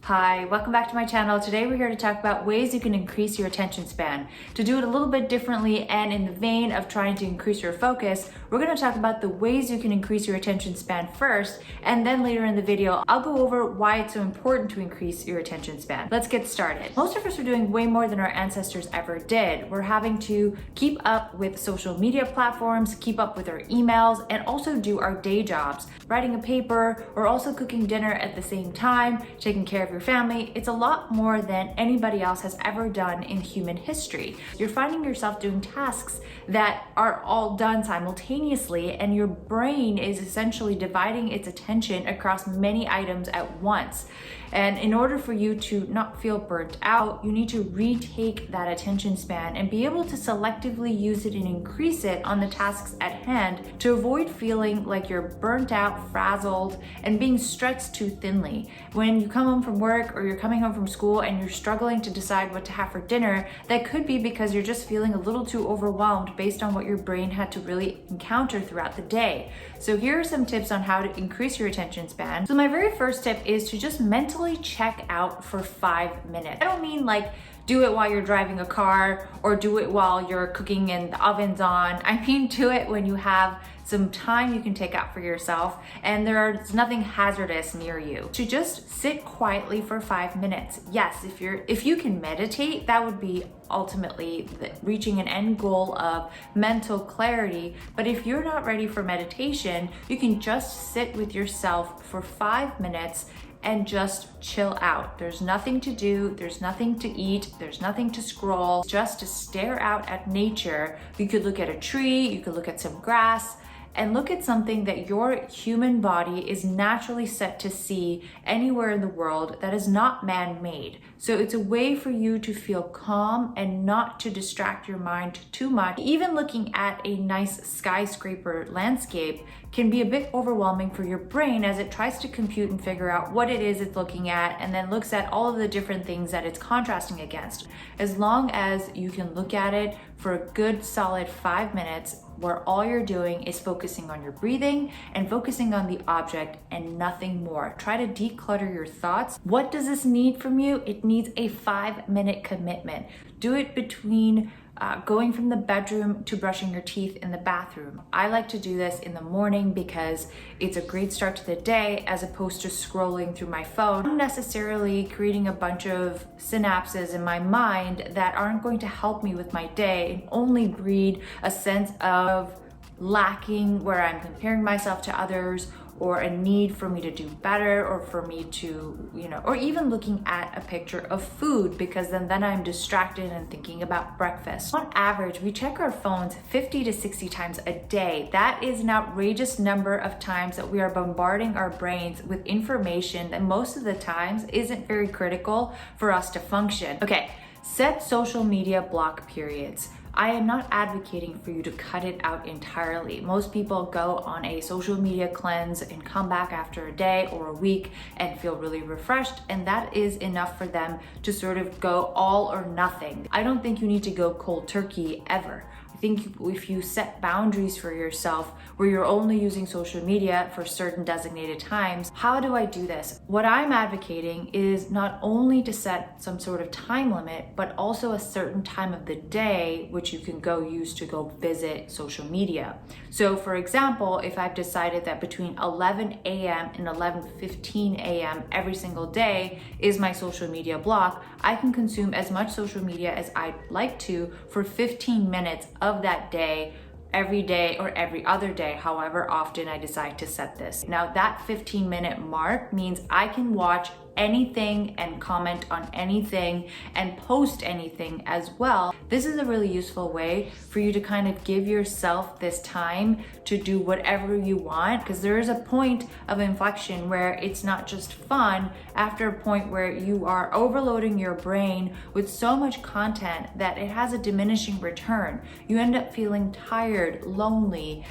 Hi, welcome back to my channel. Today we're here to talk about ways you can increase your attention span. To do it a little bit differently and in the vein of trying to increase your focus, we're going to talk about the ways you can increase your attention span first, and then later in the video, I'll go over why it's so important to increase your attention span. Let's get started. Most of us are doing way more than our ancestors ever did. We're having to keep up with social media platforms, keep up with our emails, and also do our day jobs. Writing a paper, or also cooking dinner at the same time, taking care of your family. It's a lot more than anybody else has ever done in human history. You're finding yourself doing tasks that are all done simultaneously, and your brain is essentially dividing its attention across many items at once. And in order for you to not feel burnt out, you need to retake that attention span and be able to selectively use it and increase it on the tasks at hand to avoid feeling like you're burnt out, frazzled, and being stretched too thinly. When you come home from work or you're coming home from school and you're struggling to decide what to have for dinner, that could be because you're just feeling a little too overwhelmed based on what your brain had to really encounter throughout the day. So here are some tips on how to increase your attention span. So my very first tip is to just mentally check out for 5 minutes. I don't mean like do it while you're driving a car or do it while you're cooking and the oven's on. I mean do it when you have some time you can take out for yourself and there's nothing hazardous near you. To just sit quietly for 5 minutes. Yes, if you can meditate, that would be ultimately reaching an end goal of mental clarity. But if you're not ready for meditation, you can just sit with yourself for 5 minutes and just chill out. There's nothing to do, there's nothing to eat, there's nothing to scroll, just to stare out at nature. You could look at a tree, you could look at some grass, and look at something that your human body is naturally set to see anywhere in the world that is not man-made. So it's a way for you to feel calm and not to distract your mind too much. Even looking at a nice skyscraper landscape can be a bit overwhelming for your brain as it tries to compute and figure out what it is it's looking at and then looks at all of the different things that it's contrasting against. As long as you can look at it for a good solid 5 minutes where all you're doing is focusing on your breathing and focusing on the object and nothing more. Try to declutter your thoughts. What does this need from you? It needs a 5-minute commitment. Do it between going from the bedroom to brushing your teeth in the bathroom. I like to do this in the morning because it's a great start to the day as opposed to scrolling through my phone. I'm necessarily creating a bunch of synapses in my mind that aren't going to help me with my day and only breed a sense of lacking where I'm comparing myself to others or a need for me to do better or for me to, or even looking at a picture of food because then I'm distracted and thinking about breakfast. On average, we check our phones 50 to 60 times a day. That is an outrageous number of times that we are bombarding our brains with information that most of the times isn't very critical for us to function. Okay, set social media block periods. I am not advocating for you to cut it out entirely. Most people go on a social media cleanse and come back after a day or a week and feel really refreshed, and that is enough for them to sort of go all or nothing. I don't think you need to go cold turkey ever. I think if you set boundaries for yourself where you're only using social media for certain designated times, how do I do this? What I'm advocating is not only to set some sort of time limit, but also a certain time of the day which you can go use to go visit social media. So for example, if I've decided that between 11 a.m. and 11:15 a.m. every single day is my social media block, I can consume as much social media as I'd like to for 15 minutes of that day, every day or every other day, however often I decide to set this. Now that 15-minute mark means I can watch anything and comment on anything and post anything as well. This is a really useful way for you to kind of give yourself this time to do whatever you want, because there is a point of inflection where it's not just fun after a point where you are overloading your brain with so much content that it has a diminishing return. You end up feeling tired, lonely,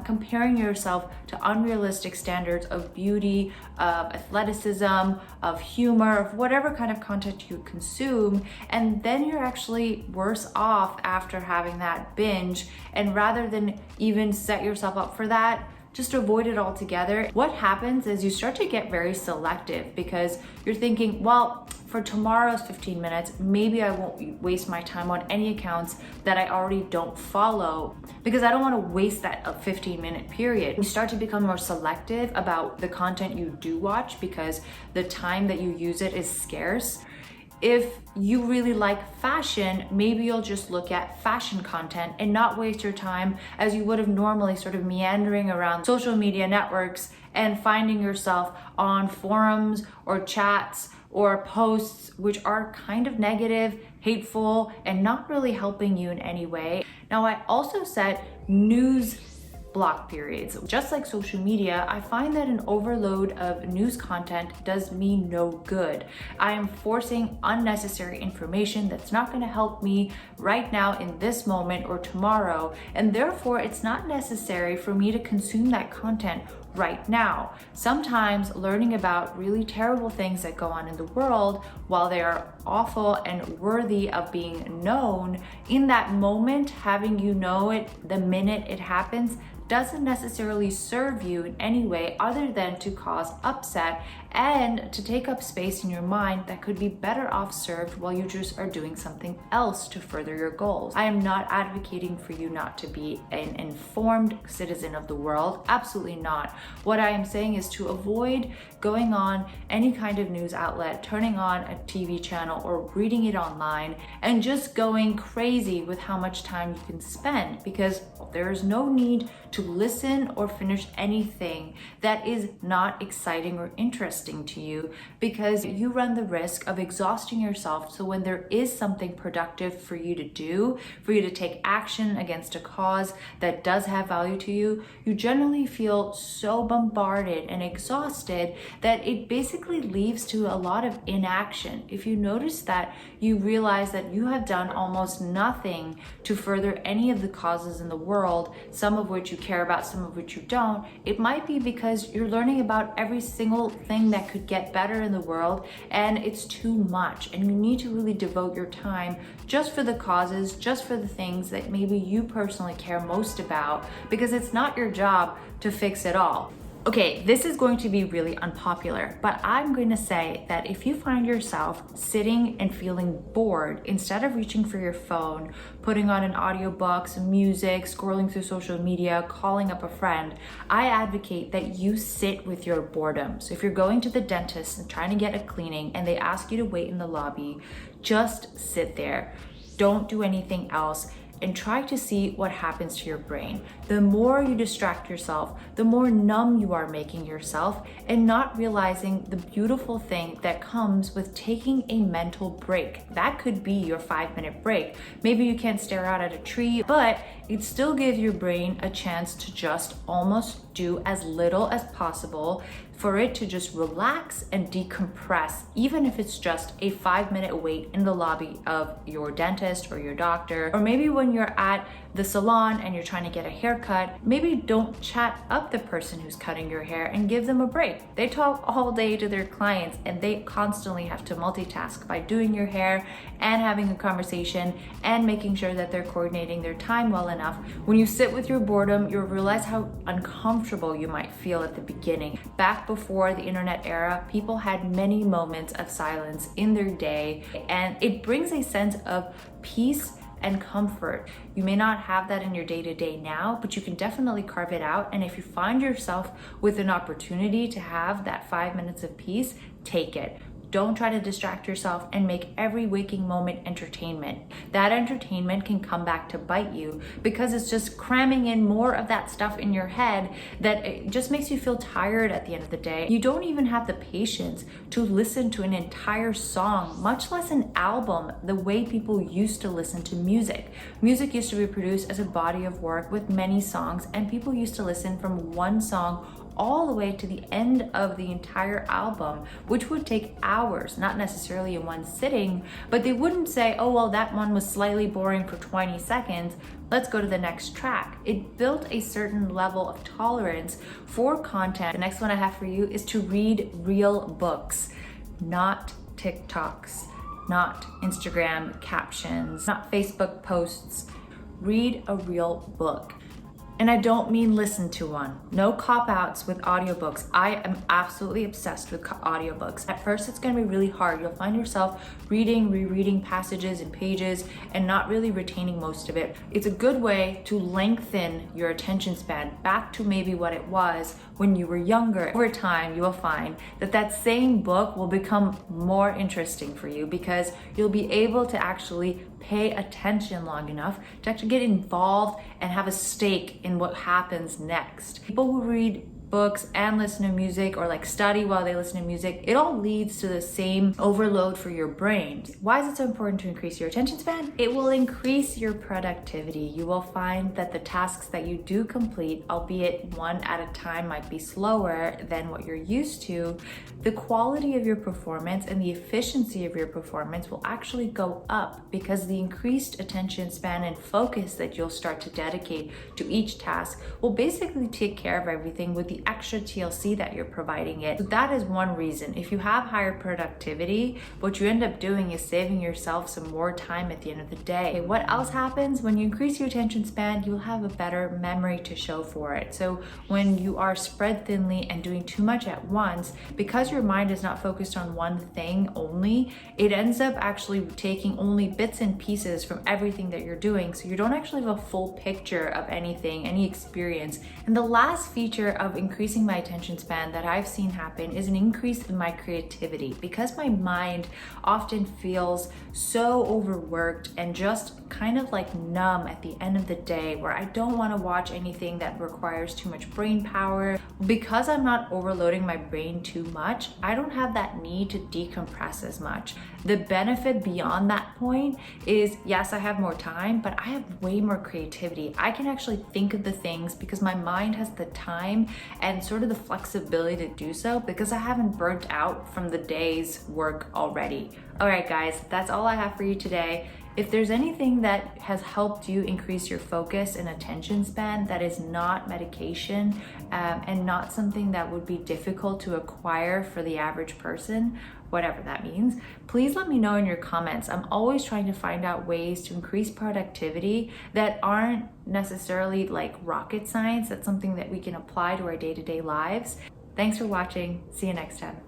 comparing yourself to unrealistic standards of beauty, of athleticism, of humor, of whatever kind of content you consume, and then you're actually worse off after having that binge. And rather than even set yourself up for that, just avoid it altogether. What happens is you start to get very selective because you're thinking, well, for tomorrow's 15 minutes, maybe I won't waste my time on any accounts that I already don't follow because I don't want to waste that 15-minute period. You start to become more selective about the content you do watch because the time that you use it is scarce. If you really like fashion, maybe you'll just look at fashion content and not waste your time as you would have normally sort of meandering around social media networks and finding yourself on forums or chats or posts which are kind of negative, hateful, and not really helping you in any way. Now, I also set news block periods. Just like social media, I find that an overload of news content does me no good. I am forcing unnecessary information that's not going to help me right now in this moment or tomorrow, and therefore it's not necessary for me to consume that content right now. Sometimes learning about really terrible things that go on in the world, while they are awful and worthy of being known, in that moment, having you know it the minute it happens, doesn't necessarily serve you in any way other than to cause upset and to take up space in your mind that could be better off served while you just are doing something else to further your goals. I am not advocating for you not to be an informed citizen of the world. Absolutely not. What I am saying is to avoid going on any kind of news outlet, turning on a TV channel or reading it online and just going crazy with how much time you can spend, because there is no need to listen or finish anything that is not exciting or interesting to you, because you run the risk of exhausting yourself. So when there is something productive for you to do, for you to take action against a cause that does have value to you, you generally feel so bombarded and exhausted that it basically leads to a lot of inaction. If you notice that you realize that you have done almost nothing to further any of the causes in the world, some of which you care about, some of which you don't, it might be because you're learning about every single thing that could get better in the world and it's too much, and you need to really devote your time just for the causes, just for the things that maybe you personally care most about, because it's not your job to fix it all. Okay, this is going to be really unpopular, but I'm going to say that if you find yourself sitting and feeling bored, instead of reaching for your phone, putting on an audiobook, some music, scrolling through social media, calling up a friend, I advocate that you sit with your boredom. So if you're going to the dentist and trying to get a cleaning and they ask you to wait in the lobby, just sit there. Don't do anything else, and try to see what happens to your brain. The more you distract yourself, the more numb you are making yourself and not realizing the beautiful thing that comes with taking a mental break. That could be your 5-minute break. Maybe you can't stare out at a tree, but it still gives your brain a chance to just almost do as little as possible for it to just relax and decompress, even if it's just a 5-minute wait in the lobby of your dentist or your doctor. Or maybe when you're at the salon and you're trying to get a haircut, maybe don't chat up the person who's cutting your hair and give them a break. They talk all day to their clients and they constantly have to multitask by doing your hair and having a conversation and making sure that they're coordinating their time well enough. When you sit with your boredom, you'll realize how uncomfortable you might feel at the beginning. Back before the internet era, people had many moments of silence in their day, and it brings a sense of peace and comfort. You may not have that in your day-to-day now, but you can definitely carve it out. And if you find yourself with an opportunity to have that 5 minutes of peace, take it. Don't try to distract yourself and make every waking moment entertainment. That entertainment can come back to bite you because it's just cramming in more of that stuff in your head that it just makes you feel tired at the end of the day. You don't even have the patience to listen to an entire song, much less an album, the way people used to listen to music. Music used to be produced as a body of work with many songs, and people used to listen from one song all the way to the end of the entire album, which would take hours, not necessarily in one sitting, but they wouldn't say, oh, well, that one was slightly boring for 20 seconds. Let's go to the next track. It built a certain level of tolerance for content. The next one I have for you is to read real books, not TikToks, not Instagram captions, not Facebook posts. Read a real book. And I don't mean listen to one. No cop-outs with audiobooks. I am absolutely obsessed with audiobooks. At first, it's gonna be really hard. You'll find yourself reading, rereading passages and pages and not really retaining most of it. It's a good way to lengthen your attention span back to maybe what it was when you were younger. Over time, you will find that that same book will become more interesting for you because you'll be able to actually pay attention long enough to actually get involved and have a stake in what happens next. People who read books and listen to music, or like study while they listen to music, it all leads to the same overload for your brain. Why is it so important to increase your attention span? It will increase your productivity. You will find that the tasks that you do complete, albeit one at a time might be slower than what you're used to, the quality of your performance and the efficiency of your performance will actually go up because the increased attention span and focus that you'll start to dedicate to each task will basically take care of everything with the extra TLC that you're providing it. So that is one reason. If you have higher productivity, what you end up doing is saving yourself some more time at the end of the day. What else happens? When you increase your attention span, you'll have a better memory to show for it. So when you are spread thinly and doing too much at once, because your mind is not focused on one thing only, it ends up actually taking only bits and pieces from everything that you're doing. So you don't actually have a full picture of anything, any experience. And the last feature of increasing my attention span that I've seen happen is an increase in my creativity, because my mind often feels so overworked and just kind of like numb at the end of the day, where I don't want to watch anything that requires too much brain power. Because I'm not overloading my brain too much, I don't have that need to decompress as much. The benefit beyond that point is, yes, I have more time, but I have way more creativity. I can actually think of the things because my mind has the time and sort of the flexibility to do so, because I haven't burnt out from the day's work already. All right, guys, that's all I have for you today. If there's anything that has helped you increase your focus and attention span that is not medication and not something that would be difficult to acquire for the average person, whatever that means, please let me know in your comments. I'm always trying to find out ways to increase productivity that aren't necessarily like rocket science. That's something that we can apply to our day-to-day lives. Thanks for watching. See you next time.